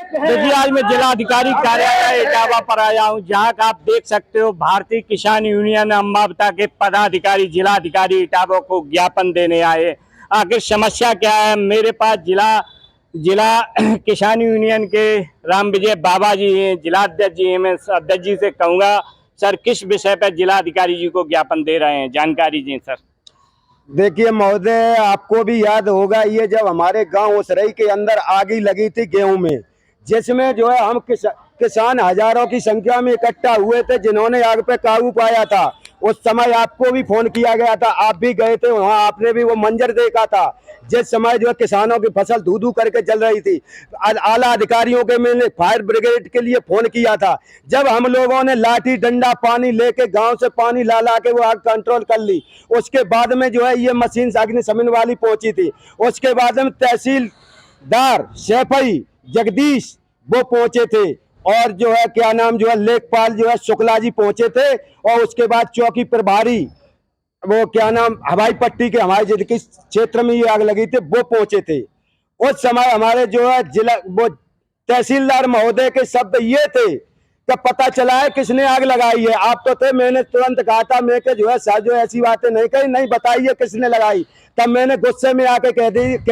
देखिए, आज मैं जिला अधिकारी कार्यालय इटावा पर आया हूं, जहां का आप देख सकते हो भारतीय किसान यूनियन अम्बावता के पदाधिकारी जिला अधिकारी इटावा को ज्ञापन देने आए। आखिर समस्या क्या है? मेरे पास जिला किसान यूनियन के राम विजय बाबा जी हैं, जिला अध्यक्ष जी हैं। मैं अध्यक्ष जी से कहूंगा, सर किस विषय पर जिला अधिकारी जी को ज्ञापन दे रहे हैं, जानकारी दें सर। देखिए महोदय, आपको भी याद होगा, ये जब हमारे गांव उसरई के अंदर आग लगी थी गेहूं में, जिसमें जो है हम किसान हजारों की संख्या में इकट्ठा हुए थे, जिन्होंने आग पे काबू पाया था। उस समय आपको भी फोन किया गया था, आप भी गए थे वहां, आपने भी वो मंजर देखा था जिस समय जो है किसानों की फसल धू धू करके जल रही थी। आला अधिकारियों के मैंने फायर ब्रिगेड के लिए फोन किया था। जब हम लोगों ने लाठी डंडा पानी लेके गांव से पानी ला ला के वो आग कंट्रोल कर ली, उसके बाद में जो है ये मशीन अग्निशमन वाली पहुंची थी। उसके बाद में तहसीलदार सैफई जगदीश वो पहुंचे थे, और जो है क्या नाम जो है लेखपाल जो है शुक्ला जी पहुंचे थे, और उसके बाद चौकी प्रभारी वो क्या नाम हवाई पट्टी के हमारे जिस क्षेत्र में ये आग लगी थी वो पहुंचे थे। उस समय हमारे जो है जिला वो तहसीलदार महोदय के शब्द ये थे कि पता चला है किसने आग लगाई है। आप तो थे, मैंने तुरंत कहा था मैं कि जो है सर जो ऐसी बातें नहीं कही, नहीं बताइए किसने लगाई। तब मैंने गुस्से में आके कह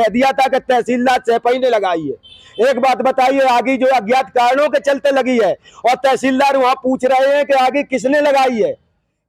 दिया था कि तहसीलदार सैफई ने लगाई है। एक बात बताइए, आगे जो अज्ञात कारणों के चलते लगी है, और तहसीलदार वहां पूछ रहे हैं कि आगे किसने लगाई है।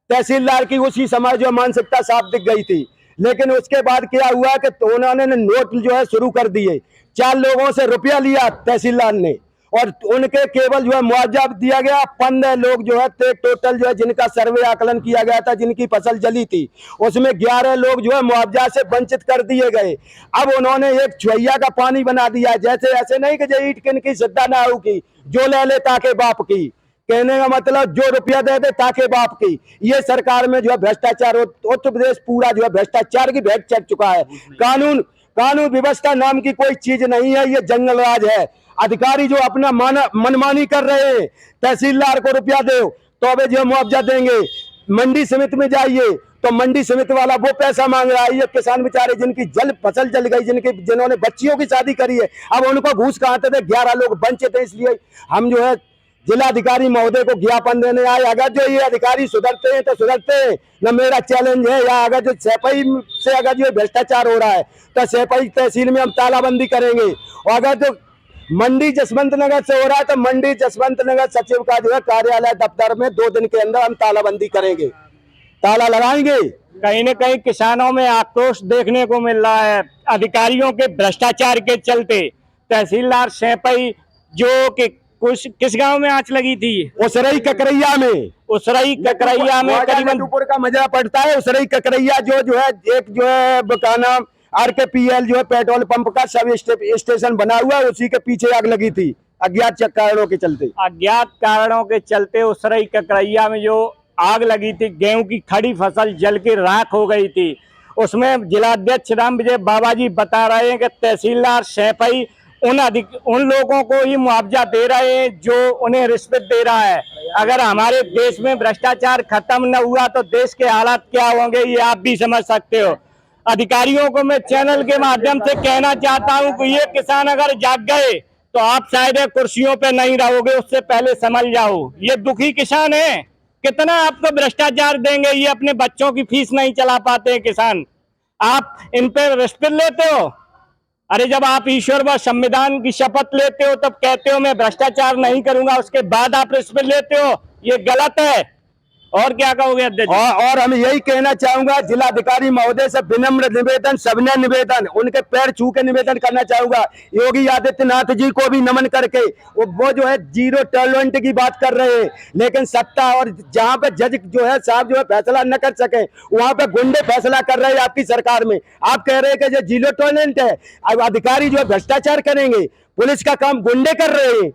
तहसीलदार की उसी समय जो मानसिकता साफ दिख गई थी। लेकिन उसके बाद क्या हुआ कि उन्होंने नोट जो है शुरू कर दिए। 4 लोगों से रुपया लिया तहसीलदार ने, और उनके केवल जो है मुआवजा दिया गया। 15 लोग जो है टोटल जो है जिनका सर्वे आकलन किया गया था, जिनकी फसल जली थी, उसमें 11 लोग जो है मुआवजा से वंचित कर दिए गए। अब उन्होंने एक छुइया का पानी बना दिया, जैसे ऐसे नहीं कि ईट किन की सिद्धा नाऊ की, जो ले ले ताके बाप की। कहने का मतलब जो रुपया दे दे ताके बाप की। ये सरकार में जो है भ्रष्टाचार, उत्तर प्रदेश पूरा जो है भ्रष्टाचार की भेंट चढ़ चुका है। कानून व्यवस्था नाम की कोई चीज नहीं है, ये जंगल राज है। अधिकारी जो अपना मनमानी कर रहे हैं, तहसीलदार को रुपया दो तो अबे जो मुआवजा देंगे। मंडी समिति में जाइए तो मंडी समिति वाला वो पैसा मांग रहा है। ये किसान बेचारे जिनकी फसल जल गई, जिन्होंने बच्चियों की शादी करी है, अब उनको घूस कहाँ थे। 11 लोग वंचित थे। इसलिए हम जो है जिलाधिकारी महोदय को ज्ञापन देने आए। अगर जो ये अधिकारी सुधरते हैं तो सुधरते हैं, न मेरा चैलेंज है। या अगर जो सैफई से अगर जो भ्रष्टाचार हो रहा है तो सैफई तहसील में हम तालाबंदी करेंगे। और अगर जो मंडी जसवंत नगर से हो रहा है तो मंडी जसवंत नगर सचिव का जो है कार्यालय दफ्तर में 2 दिन के अंदर हम तालाबंदी करेंगे, ताला लगाएंगे। कहीं न कहीं किसानों में आक्रोश देखने को मिल रहा है अधिकारियों के भ्रष्टाचार के चलते। तहसीलदार सैफई जो कि किस गांव में आंच लगी थी? उसरई ककरैया में। उसरई ककरैया में करीबन ऊपर का मजा पड़ता है। उसरई ककरैया जो है एक जो है बकाना RKPL जो है पेट्रोल पंप का सब स्टेशन बना हुआ है, उसी के पीछे आग लगी थी अज्ञात कारणों के चलते। अज्ञात कारणों के चलते उसरई ककरैया में जो आग लगी थी, गेहूं की खड़ी फसल जल के राख हो गई थी। उसमें जिलाध्यक्ष राम विजय बाबा जी बता रहे हैं कि तहसीलदार सैफई उन लोगों को ही मुआवजा दे रहे हैं जो उन्हें रिश्वत दे रहा है। अगर हमारे देश में भ्रष्टाचार खत्म न हुआ तो देश के हालात क्या होंगे, ये आप भी समझ सकते हो। अधिकारियों को मैं चैनल के माध्यम से कहना चाहता हूं कि ये किसान अगर जाग गए तो आप शायद कुर्सियों पे नहीं रहोगे, उससे पहले समझ जाओ। ये दुखी किसान है, कितना आपको भ्रष्टाचार देंगे? ये अपने बच्चों की फीस नहीं चला पाते किसान, आप इन पे रिश्वत लेते हो। अरे जब आप ईश्वर व संविधान की शपथ लेते हो तब कहते हो मैं भ्रष्टाचार नहीं करूंगा, उसके बाद आप रिश्वत लेते हो, ये गलत है। और क्या कहोगे अध्यक्ष? और हम यही कहना चाहूंगा जिलाधिकारी महोदय से विनम्र निवेदन, सबने निवेदन, उनके पैर छू के निवेदन करना चाहूंगा। योगी आदित्यनाथ जी को भी नमन करके वो जो है 0 टॉलरेंस की बात कर रहे हैं, लेकिन सत्ता और जहां पे जज जो है साहब जो है फैसला न कर सके, वहां पे गुंडे फैसला कर रहे हैं आपकी सरकार में। आप कह रहे हैं कि जो 0 टॉलरेंस है, अब अधिकारी जो है भ्रष्टाचार करेंगे, पुलिस का काम गुंडे कर रहे हैं।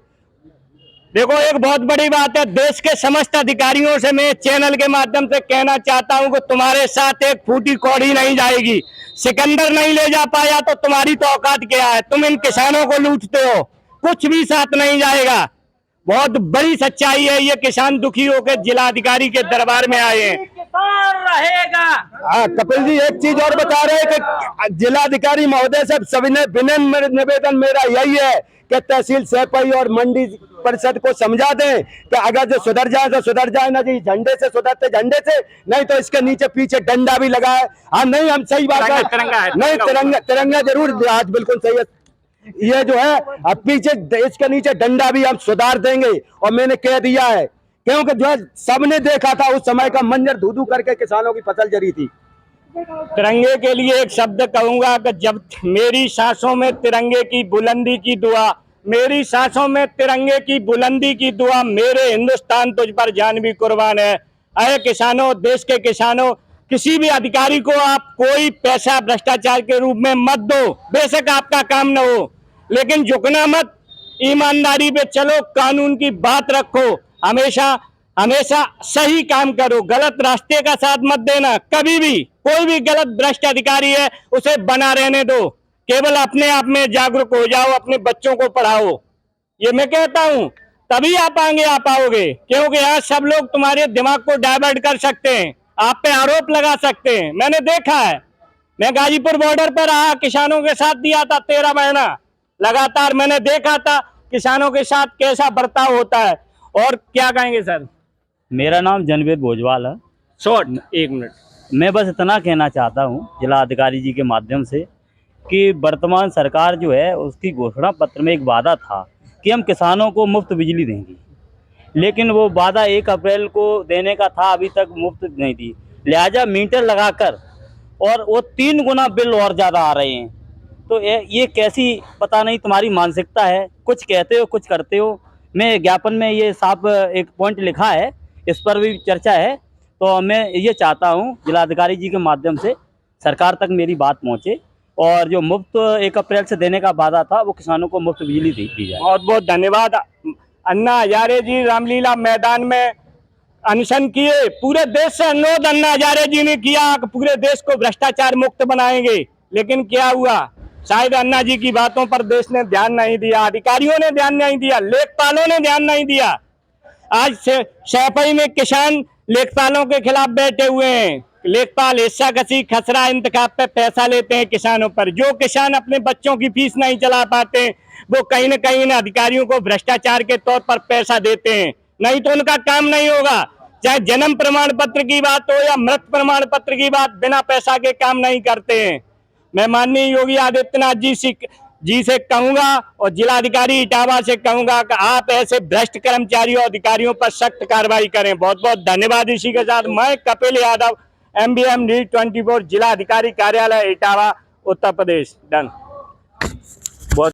देखो, एक बहुत बड़ी बात है, देश के समस्त अधिकारियों से मैं चैनल के माध्यम से कहना चाहता हूं कि तुम्हारे साथ एक फूटी कौड़ी नहीं जाएगी। सिकंदर नहीं ले जा पाया तो तुम्हारी तो औकात क्या है? तुम इन किसानों को लूटते हो, कुछ भी साथ नहीं जाएगा। बहुत बड़ी सच्चाई है। ये किसान दुखी होकर जिला अधिकारी के दरबार में आए हैं। रहेगा। हाँ कपिल जी, एक चीज और बता रहे हैं कि जिलाधिकारी महोदय से सविनय विनम्र निवेदन मेरा यही है कि तहसील सैपई और मंडी परिषद को समझा दें कि अगर जो सुधर जाए तो सुधर जाए ना जी, झंडे से सुधरते झंडे से, नहीं तो इसके नीचे पीछे डंडा भी लगा है। हाँ नहीं, हम सही बात है, तिरंगा है, नहीं तिरंगा तिरंगा जरूर, आज बिल्कुल सही है। ये जो है अब पीछे इसके नीचे डंडा भी हम सुधार देंगे, और मैंने कह दिया है, क्योंकि जो है सबने देखा था उस समय का मंजर, धू करके किसानों की फसल जरी थी। तिरंगे के लिए एक शब्द कहूंगा कि जब मेरी सांसों में तिरंगे की बुलंदी की दुआ, मेरी सांसों में तिरंगे की बुलंदी की दुआ, मेरे हिंदुस्तान तुझ पर जान भी कुर्बान है। अरे किसानों, देश के किसानों, किसी भी अधिकारी को आप कोई पैसा भ्रष्टाचार के रूप में मत दो, बेशक आपका काम न हो, लेकिन झुकना मत, ईमानदारी पे चलो, कानून की बात रखो, हमेशा हमेशा सही काम करो, गलत रास्ते का साथ मत देना कभी भी। कोई भी गलत भ्रष्ट अधिकारी है उसे बना रहने दो, केवल अपने आप में जागरूक हो जाओ, अपने बच्चों को पढ़ाओ, ये मैं कहता हूं, तभी आप आगे आ पाओगे। क्योंकि यहाँ सब लोग तुम्हारे दिमाग को डाइवर्ट कर सकते हैं, आप पे आरोप लगा सकते हैं। मैंने देखा है, मैं गाजीपुर बॉर्डर पर रहा, किसानों के साथ दिया था 13 महीना लगातार, मैंने देखा था किसानों के साथ कैसा बर्ताव होता है। और क्या कहेंगे सर? मेरा नाम जनवेद भोजवाल है। Short 1 minute. मैं बस इतना कहना चाहता हूँ जिला अधिकारी जी के माध्यम से कि वर्तमान सरकार जो है उसकी घोषणा पत्र में एक वादा था कि हम किसानों को मुफ्त बिजली देंगे, लेकिन वो वादा 1 अप्रैल को देने का था, अभी तक मुफ्त नहीं दी। लिहाजा मीटर लगाकर और वो 3 गुना बिल और ज़्यादा आ रहे हैं। तो ये कैसी पता नहीं तुम्हारी मानसिकता है, कुछ कहते हो कुछ करते हो। मैं ज्ञापन में ये साफ एक पॉइंट लिखा है, इस पर भी चर्चा है। तो मैं ये चाहता हूँ जिलाधिकारी जी के माध्यम से सरकार तक मेरी बात पहुँचे, और जो मुफ्त 1 अप्रैल से देने का वादा था वो किसानों को मुफ्त बिजली दी जाए। बहुत बहुत धन्यवाद। अन्ना हजारे जी रामलीला मैदान में अनशन किए, पूरे देश से अनुरोध अन्ना हजारे जी ने किया कि पूरे देश को भ्रष्टाचार मुक्त बनाएंगे, लेकिन क्या हुआ? शायद अन्ना जी की बातों पर देश ने ध्यान नहीं दिया, अधिकारियों ने ध्यान नहीं दिया, लेखपालों ने ध्यान नहीं दिया। आज सैपई में किसान लेखपालों के खिलाफ बैठे हुए हैं। लेखपाल हिस्सा कसी खसरा इंतखाब पे पैसा लेते हैं किसानों पर। जो किसान अपने बच्चों की फीस नहीं चला पाते, वो कहीं न कहीं इन अधिकारियों को भ्रष्टाचार के तौर पर पैसा देते हैं, नहीं तो उनका काम नहीं होगा। चाहे जन्म प्रमाण पत्र की बात हो या मृत प्रमाण पत्र की बात, बिना पैसा के काम नहीं करते हैं। मैं माननीय योगी आदित्यनाथ जी से कहूंगा और जिलाधिकारी इटावा से कहूंगा कि आप ऐसे भ्रष्ट कर्मचारियों अधिकारियों पर सख्त कार्रवाई करें। बहुत बहुत धन्यवाद। इसी के साथ मैं कपिल यादव, MBM न्यूज़ 24 जिला अधिकारी कार्यालय इटावा उत्तर प्रदेश। डन।